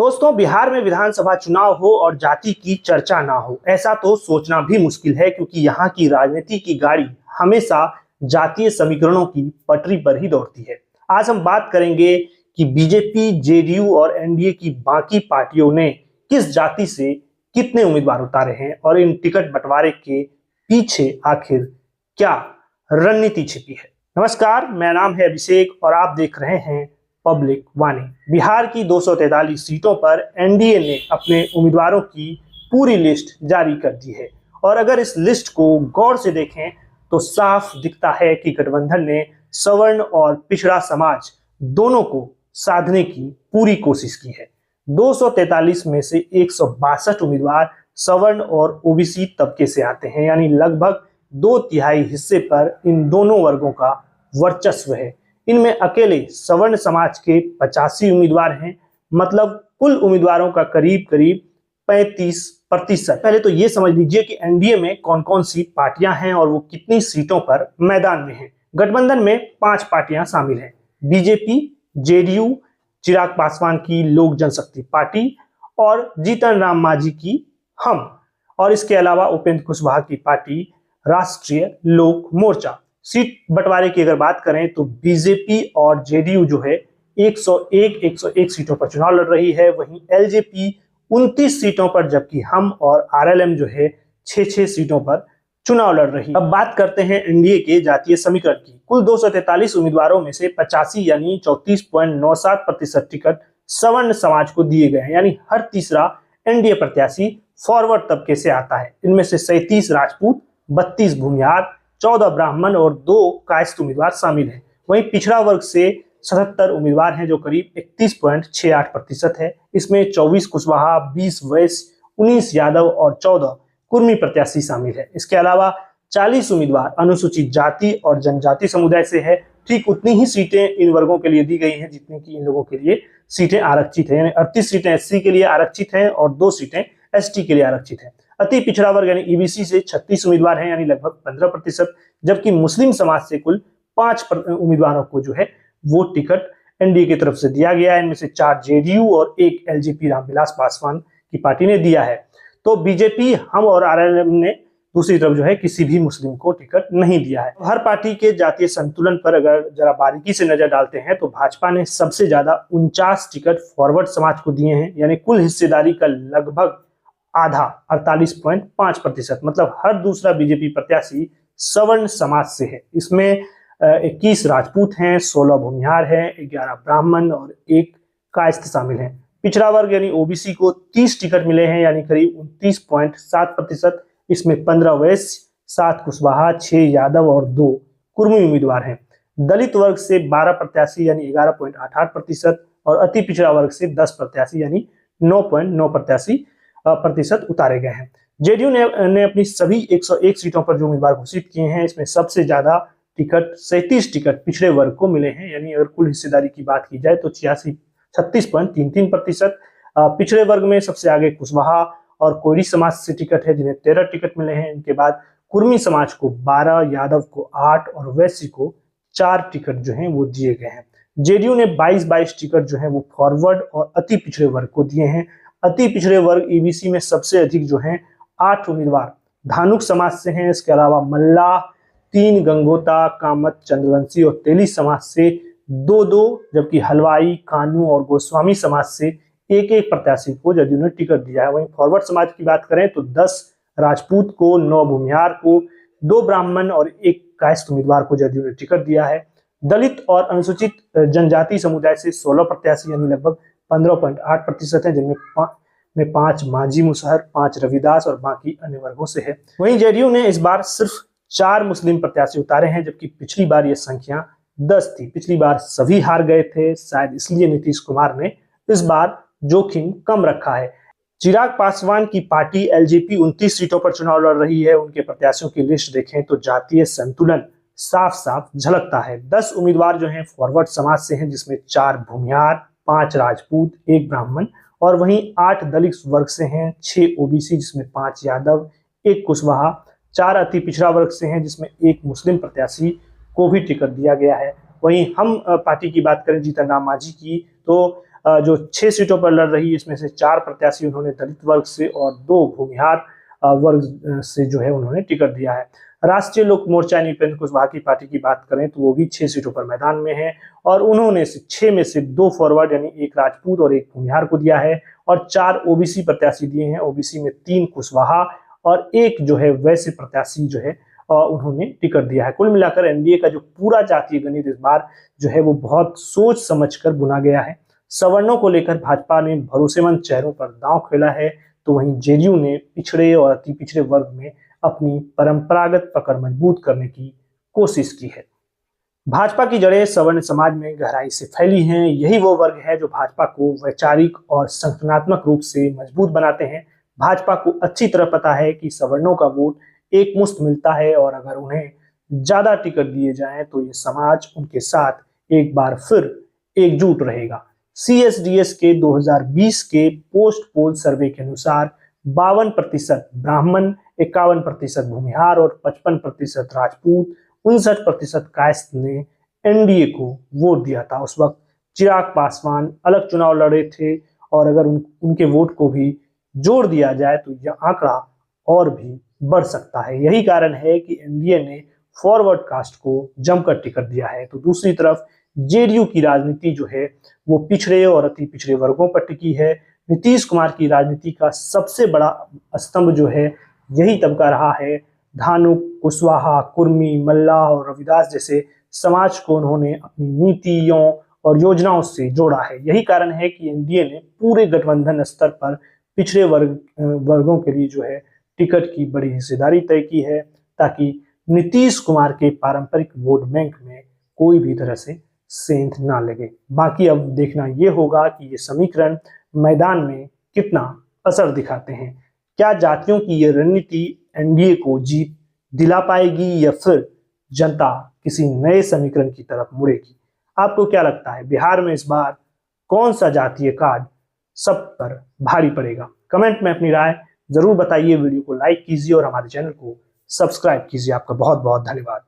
दोस्तों, बिहार में विधानसभा चुनाव हो और जाति की चर्चा ना हो, ऐसा तो सोचना भी मुश्किल है, क्योंकि यहाँ की राजनीति की गाड़ी हमेशा जातीय समीकरणों की पटरी पर ही दौड़ती है। आज हम बात करेंगे कि बीजेपी, जेडीयू और एनडीए की बाकी पार्टियों ने किस जाति से कितने उम्मीदवार उतारे हैं और इन टिकट बंटवारे के पीछे आखिर क्या रणनीति छिपी है। नमस्कार, मेरा नाम है अभिषेक और आप देख रहे हैं पब्लिक वाणी। बिहार की 243 सीटों पर एनडीए ने अपने उम्मीदवारों की पूरी लिस्ट जारी कर दी है और अगर इस लिस्ट को गौर से देखें तो साफ दिखता है कि गठबंधन ने सवर्ण और पिछड़ा समाज दोनों को साधने की पूरी कोशिश की है। 243 में से 162 उम्मीदवार सवर्ण और ओबीसी तबके से आते हैं, यानी लगभग 2/3 हिस्से पर इन दोनों वर्गों का वर्चस्व है। इनमें अकेले सवर्ण समाज के 85 उम्मीदवार हैं, मतलब कुल उम्मीदवारों का करीब करीब 35%। पहले तो ये समझ लीजिए कि एनडीए में कौन कौन सी पार्टियां हैं और वो कितनी सीटों पर मैदान में हैं। गठबंधन में 5 पार्टियां शामिल हैं: बीजेपी, जेडीयू, चिराग पासवान की लोक जनशक्ति पार्टी और जीतन राम मांझी की हम, और इसके अलावा उपेंद्र कुशवाहा की पार्टी राष्ट्रीय लोक मोर्चा। सीट बंटवारे की अगर बात करें तो बीजेपी और जेडीयू जो है 101 सीटों पर चुनाव लड़ रही है, वहीं एलजेपी 29 सीटों पर, जबकि हम और आरएलएम जो है 6 सीटों पर चुनाव लड़ रही है। अब बात करते हैं एनडीए के जातीय समीकरण की। कुल 243 उम्मीदवारों में से 85 यानी 34.97% टिकट सवर्ण समाज को दिए गए हैं, यानी हर तीसरा एनडीए प्रत्याशी फॉरवर्ड तबके से आता है। इनमें से 37 राजपूत, 32 भूमिहार, 14 ब्राह्मण और 2 कायस्थ उम्मीदवार शामिल हैं। वहीं पिछड़ा वर्ग से 77 उम्मीदवार हैं, जो करीब 31.68% है। इसमें 24 कुशवाहा, 20 वैश्य, 19 यादव और 14 कुर्मी प्रत्याशी शामिल है। इसके अलावा 40 उम्मीदवार अनुसूचित जाति और जनजाति समुदाय से है। ठीक उतनी ही सीटें इन वर्गों के लिए दी गई हैं जितनी की इन लोगों के लिए सीटें आरक्षित है, यानी 38 सीटें एससी के लिए आरक्षित हैं और 2 सीटें एसटी के लिए आरक्षित है। अति पिछड़ा वर्ग यानी ईबीसी से 36 उम्मीदवार हैं, यानी लगभग 15%, जबकि मुस्लिम समाज से कुल 5 उम्मीदवारों को जो है वो टिकट एनडीए की तरफ से दिया गया है। इनमें से 4 जेडीयू और 1 एलजेपी रामविलास पासवान की पार्टी ने दिया है। तो बीजेपी, हम और आरएलएम ने दूसरी तरफ जो है किसी भी मुस्लिम को टिकट नहीं दिया है। हर पार्टी के जातीय संतुलन पर अगर जरा बारीकी से नजर डालते हैं तो भाजपा ने सबसे ज्यादा 49 टिकट फॉरवर्ड समाज को दिए हैं, यानी कुल हिस्सेदारी का लगभग आधा 48.5%, मतलब हर दूसरा बीजेपी प्रत्याशी सवर्ण समाज से है। इसमें 21 राजपूत हैं, 16 भूमिहार हैं, 11 ब्राह्मण और 1 कायस्थ शामिल हैं। पिछड़ा वर्ग यानी ओबीसी को 30 टिकट मिले हैं, यानी करीब 29.7%। इसमें 15 वैश्य, 7 कुशवाहा, 6 यादव और 2 कुर्मी उम्मीदवार हैं। दलित वर्ग से 12 प्रत्याशी यानी 11.88% और अति पिछड़ा वर्ग से 10 प्रत्याशी यानी 9.9% प्रतिशत उतारे गए हैं। जेडीयू ने अपनी सभी 101 सीटों पर जो उम्मीदवार घोषित किए हैं, इसमें सबसे ज्यादा टिकट 37 टिकट पिछड़े वर्ग को मिले हैं, यानी अगर कुल हिस्सेदारी की बात की जाए तो 36.33%। पिछड़े वर्ग में सबसे आगे कुशवाहा और कोयरी समाज से टिकट है, जिन्हें 13 टिकट मिले हैं। इनके बाद कुर्मी समाज को 12, यादव को 8 और वैश्य को 4 टिकट जो हैं वो दिए गए हैं। जेडीयू ने 22 टिकट जो है वो फॉरवर्ड और अति पिछड़े वर्ग को दिए हैं। अति पिछड़े वर्ग ईबीसी में सबसे अधिक जो हैं 8 उम्मीदवार धानुक समाज से हैं। इसके अलावा मल्लाह, 3 गंगोता, कामत, चंद्रवंशी और तेली समाज से 2-2, जबकि हलवाई, कानू और गोस्वामी समाज से 1-1 प्रत्याशी को जदयू ने टिकट दिया है। वहीं फॉरवर्ड समाज की बात करें तो 10 राजपूत को, 9 भूमिहार को, 2 ब्राह्मण और 1 कायस्थ उम्मीदवार को जदयू ने टिकट दिया है। दलित और अनुसूचित जनजाति समुदाय से 16 प्रत्याशी यानी लगभग 15.8% है, जिनमें 5 मांझी मुसहर, 5 रविदास और बाकी अन्य वर्गों से है। वहीं जेडीयू ने इस बार सिर्फ 4 मुस्लिम प्रत्याशी उतारे हैं, जबकि पिछली बार यह संख्या 10 थी। पिछली बार सभी हार गए थे, शायद इसलिए नीतीश कुमार ने इस बार जोखिम कम रखा है। चिराग पासवान की पार्टी एलजेपी 29 सीटों पर चुनाव लड़ रही है। उनके प्रत्याशियों की लिस्ट देखें तो जातीय संतुलन साफ साफ झलकता है। 10 उम्मीदवार जो हैं फॉरवर्ड समाज से हैं, जिसमें 4 भूमिहार, 5 राजपूत, 1 ब्राह्मण और वहीं 8 दलित वर्ग से हैं, 6 ओबीसी जिसमें 5 यादव, 1 कुशवाहा, 4 अति पिछड़ा वर्ग से हैं जिसमें 1 मुस्लिम प्रत्याशी को भी टिकट दिया गया है। वहीं हम पार्टी की बात करें जीतन राम मांझी की, तो जो 6 सीटों पर लड़ रही है, इसमें से 4 प्रत्याशी उन्होंने दलित वर्ग से और 2 भूमिहार वर्ग से जो है उन्होंने टिकट दिया है। राष्ट्रीय लोक मोर्चा यानी उपेंद्र कुशवाहा की पार्टी की बात करें तो वो भी 6 सीटों पर मैदान में है और उन्होंने 6 में से 2 फॉरवर्ड यानी 1 राजपूत और 1 भूमिहार को दिया है और 4 ओबीसी प्रत्याशी दिए हैं। ओबीसी में 3 कुशवाहा और 1 जो है वैसे प्रत्याशी जो है उन्होंने टिकट दिया है। कुल मिलाकर एनडीए का जो पूरा जातीय गणित इस बार जो है वो बहुत सोच समझकर बुना गया है। सवर्णों को लेकर भाजपा ने भरोसेमंद चेहरों पर दांव खेला है, तो वहीं जेडीयू ने पिछड़े और अति पिछड़े वर्ग में अपनी परंपरागत पकड़ मजबूत करने की कोशिश की है। भाजपा की जड़ें सवर्ण समाज में गहराई से फैली हैं। यही वो वर्ग है जो भाजपा को वैचारिक और संगठनात्मक रूप से मजबूत बनाते हैं। भाजपा को अच्छी तरह पता है कि सवर्णों का वोट एक मुश्त मिलता है और अगर उन्हें ज्यादा टिकट दिए जाएं तो ये समाज उनके साथ एक बार फिर एकजुट रहेगा। सीएसडीएस के 2020 के पोस्ट पोल सर्वे के अनुसार 52% ब्राह्मण, 51% भूमिहार और 55% राजपूत, 59% कायस्थ ने एनडीए को वोट दिया था। उस वक्त चिराग पासवान अलग चुनाव लड़े थे और अगर उनके वोट को भी जोड़ दिया जाए तो यह आंकड़ा और भी बढ़ सकता है। यही कारण है कि एनडीए ने फॉरवर्ड कास्ट को जमकर टिकट दिया है। तो दूसरी तरफ जेडीयू की राजनीति जो है वो पिछड़े और अति पिछड़े वर्गों पर टिकी है। नीतीश कुमार की राजनीति का सबसे बड़ा स्तंभ जो है यही तबका रहा है। धानुक, कुशवाहा, कुर्मी, मल्लाह और रविदास जैसे समाज को उन्होंने अपनी नीतियों और योजनाओं से जोड़ा है। यही कारण है कि एनडीए ने पूरे गठबंधन स्तर पर पिछड़े वर्गों के लिए जो है टिकट की बड़ी हिस्सेदारी तय की है, ताकि नीतीश कुमार के पारंपरिक वोट बैंक में कोई भी तरह से सेंध ना लगे। बाकी अब देखना यह होगा कि ये समीकरण मैदान में कितना असर दिखाते हैं। क्या जातियों की ये रणनीति एनडीए को जीत दिला पाएगी या फिर जनता किसी नए समीकरण की तरफ मुड़ेगी? आपको क्या लगता है, बिहार में इस बार कौन सा जातीय कार्ड सब पर भारी पड़ेगा? कमेंट में अपनी राय जरूर बताइए। वीडियो को लाइक कीजिए और हमारे चैनल को सब्सक्राइब कीजिए। आपका बहुत बहुत धन्यवाद।